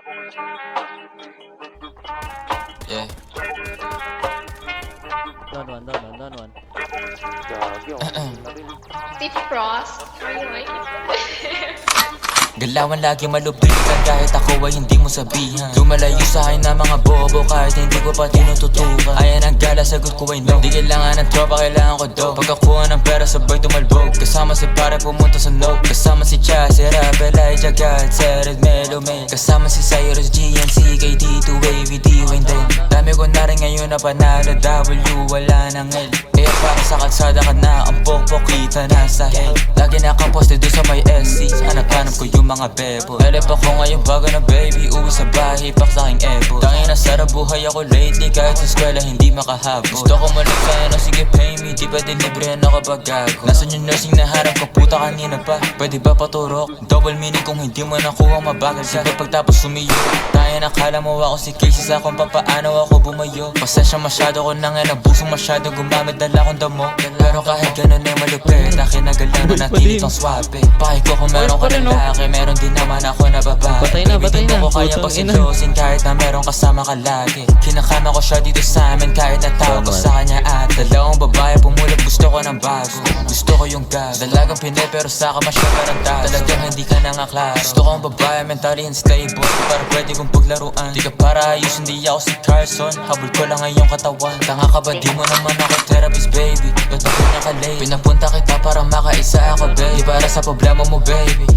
Yeah. Down one. Gagi ako na rin. Steve Frost, are you like it? Galawan lagi malupitan kahit ako ay hindi mo sabihan. Lumalayo sa akin na mga bobo kahit hindi ko pa tinututukan. Ayan ang gala, sagot ko ay no. Di kailangan ng tropa, kailangan ko do. Pagkakuha ng pera sabay tumalbog. Kasama si pare pumunta sa no. Kasama si Cha, si Rabel, ay Jagat, Sered, Melo, May. Kasama si Cyrus, GNC, KT2, Wavy, D-Wayne din. Dami ko na rin ngayon na panalo, W, wala nang L. Kaya para sa kalsada ka na, ang pokpok kita nasa hell. Lagi nakaposte doon sa may SC, hanap-hanap ko yung mga bebo. Elep ako ngayon bago na baby, uwi sa bahay, pak sa aking ebo. Tangin na sarap buhay ako lately, kahit sa eskwela hindi makahabol. Gusto ko malag sana, sige pay me, di pwede libre na kapag gago. Nasaan yung nursing na harap ko, puta kanina pa, pwede ba paturok? Double meaning kung hindi mo nakuha, mabagal ka. Sige pagtapos sumiyo, tayo nakala mo ako si Casey sa kung papaano ako bumayo. Pasensya masyado ko nang nabusong masyado, gumamit dala kong damo. Pero kahit ganun ay malupit, akin na galang na natili tong swabe. Paki ko kung meron ka lalaki, meron din naman ako na babae. Batay na, ko kaya pag sinlosin kahit na meron kasama ka lagi. Kinakama ko siya dito sa amin kahit natawag ko sa kanya at dalawang babae pumulot, gusto ko ng bago. Gusto ko yung gas, dalagang pinay pero saka masya parang tas. Talagang hindi ka nangaklaro. Gusto ko ang babae mentally unstable, para pwede kong paglaruan. Di ka para ayos, hindi ako si Carson, habol ko lang ngayong katawan. Tanga ka ba, di mo naman ako therapist baby. Ba't ako nakalay? Pinapunta kita para makaisa ako baby, para sa problema mo baby.